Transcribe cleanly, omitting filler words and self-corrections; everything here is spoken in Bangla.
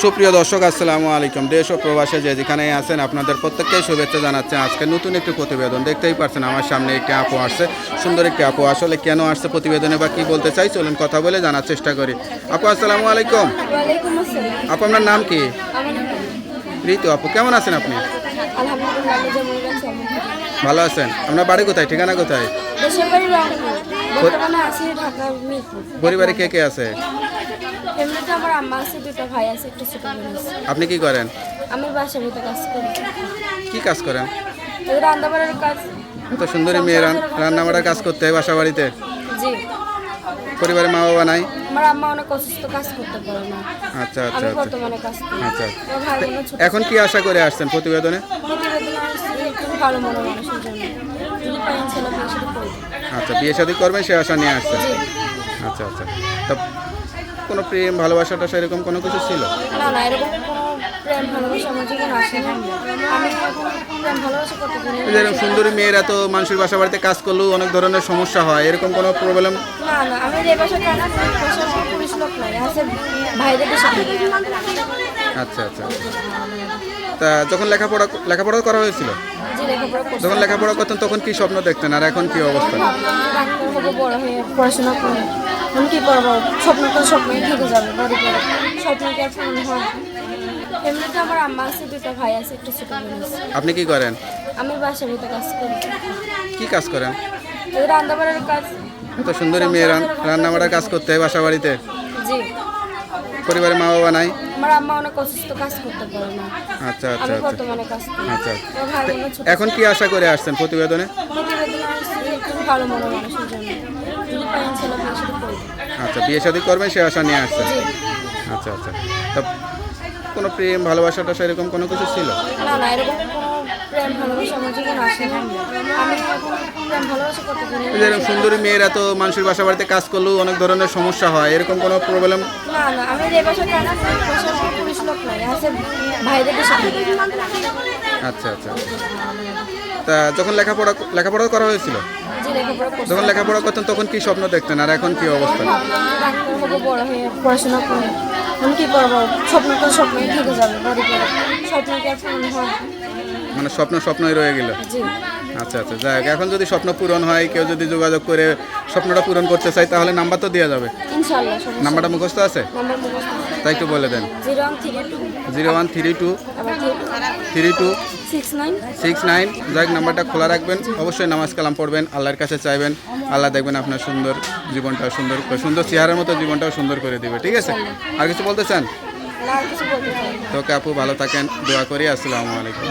সুপ্রিয় দর্শক, আসসালামু আলাইকুম। দেশ ও প্রবাসে যে যেখানে আছেন আপনাদের প্রত্যেককে শুভেচ্ছা জানাচ্ছে। আজকে নতুন একটি প্রতিবেদন দেখতেই পাচ্ছেন, আমার সামনে একটি আপু আসছে, সুন্দর একটি আপু। আসলে কেন আসছে প্রতিবেদনে বা কী বলতে চাই, চলুন কথা বলে জানার চেষ্টা করি। আপু আসসালামু আলাইকুম। ওয়ালাইকুম আসসালাম। আপু আপনার নাম কি? আমার নাম ঋতু। আপু কেমন আছেন আপনি? আলহামদুলিল্লাহ, আমি যেমন আছি আলহামদুলিল্লাহ। ভালো আছেন? আপনার বাড়ি কোথায়, ঠিকানা কোথায়? দেশের বাড়ি রংপুর, বর্তমানে আছি ঢাকা মিরপুর। পরিবারে কে কে আছে? এমনিতে আমার আম্মা আছে, দুটো ভাই আছে, একটা ছোট বোন আছে। আপনি কি করেন? আমি বাসার ভিতরে কাজ করি, কি কাজ করেন? এই রান্না বাড়ার কাজ। এত সুন্দরী মেয়ে রান্না বাড়ার কাজ করতে হয় বাসা বাড়িতে? জি, পরিবারে মা বাবা নাই? আমার আম্মা অনেক অসুস্থ, কাজ করতে পারে না। আচ্ছা আচ্ছা আমি আচ্ছা বর্তমানে কাজ করি। আচ্ছা। আমার ভাই বোন ছোট। এখন কি আশা করে আসছেন প্রতিবেদনে? প্রতিবেদন আসছে একটু ভালো মনে মানুষের জন্য, যদি পারেন ছেলে মেয়ের সাথে করবো। আচ্ছা, বিয়ে শাদী করবেন সে আশা নিয়ে আসছেন? জি, আচ্ছা আচ্ছা। তা কোনো প্রেম ভালোবাসাটা সেরকম কোনো কিছু ছিল? না না, এরকম কোনো প্রেম ভালোবাসা আমার জীবনে আসেনি। আমি এখন প্রেম ভালোবাসা করতে পারি এই যে এরকম সুন্দরী মেয়েরা তো মানুষের বাসা বাড়িতে কাজ করলেও অনেক ধরনের সমস্যা হয়, এরকম কোনো প্রবলেম? না না, আমি যে বাসায় কাজ করি বাসায় কোনো পুলিশ লোক নাই, আছে ভাইদের দেশে। আচ্ছা আচ্ছা। তা যখন লেখাপড়া করা হয়েছিল, যে লেখাপড়া করছি, যখন লেখাপড়া করতেন তখন কি স্বপ্ন দেখতেন, আর এখন কি অবস্থা? ভাবলাম যে ডাক্তার হবো, বড় হয়ে পড়াশোনা করে আমি কি করবো, স্বপ্ন তো স্বপ্নই থেকে যাবে, বড় করে স্বপ্ন কি আর পূরণ হয়? এমনিতে আমার আম্মা আছে, দুটো ভাই আছে, একটা ছোট বোন আছে। আপনি কি করেন? আমি বাসার ভিতরে কাজ করি, কি কাজ করেন? এই রান্না বাড়ার কাজ। এত সুন্দরী মেয়ে রান্না বাড়ার কাজ করতে হয় বাসা বাড়িতে? জি, পরিবারে মা বাবা নাই? আমার আম্মা অনেক অসুস্থ, কাজ করতে পারে না। আচ্ছা আচ্ছা আমি আচ্ছা বর্তমানে কাজ করি। আচ্ছা। আমার ভাই বোন ছোট। এখন কি আশা করে আসছেন প্রতিবেদনে? প্রতিবেদন আসছে একটু ভালো মনে মানুষের জন্য, যদি পারেন ছেলে মেয়ের সাথে করবো। আচ্ছা, বিয়ে শাদী করবেন সে আশা নিয়ে আসছেন? জি, আচ্ছা আচ্ছা। তা কোনো প্রেম ভালোবাসাটা সেরকম কোনো কিছু ছিল? না না, এরকম কোনো প্রেম ভালোবাসা আমার জীবনে আসেনি। আমি এখন প্রেম ভালোবাসা করতে পারি এই যে এরকম সুন্দরী মেয়েরা তো মানুষের বাসা বাড়িতে কাজ করলেও অনেক ধরনের সমস্যা হয়, এরকম কোনো প্রবলেম? না না, আমি যে বাসায় কাজ করি বাসায় কোনো পুলিশ লোক নাই, আছে ভাইদের দেশে। আচ্ছা আচ্ছা। তা যখন লেখাপড়া করা হয়েছিল, যে লেখাপড়া করছি, যখন লেখাপড়া করতেন তখন কি স্বপ্ন দেখতেন, আর এখন কি অবস্থা? ভাবলাম যে ডাক্তার হবো, বড় হয়ে পড়াশোনা করে আমি কি করবো, স্বপ্ন তো স্বপ্নই থেকে যাবে, বড় করে স্বপ্ন কি আর পূরণ হয়? মানে স্বপ্নই রয়ে গেল। জি, আচ্ছা আচ্ছা, যাক, এখন যদি স্বপ্ন পূরণ হয়, কেউ যদি যোগাযোগ করে স্বপ্নটা পূরণ করতে চায় তাহলে নাম্বার তো দেওয়া যাবে। ইনশাল্লাহ। সমস্যা নাম্বারটা মুখস্থ আছে? নাম্বার মুখস্থ তাই একটু বলে দেন। 0132 0132 আবার 32 69। 69। যাক, নাম্বারটা খোলা রাখবেন, অবশ্যই নামাজ কালাম পড়বেন, আল্লাহর কাছে চাইবেন, আল্লাহ দেখবেন আপনার সুন্দর জীবনটাও সুন্দর চেহারার মতো জীবনটাও সুন্দর করে দিবে। ঠিক আছে? আর কিছু বলতে চান? না, আর কিছু বলতে চাই না। তো আপু ভালো থাকেন, দোয়া করি। আসসালামু আলাইকুম।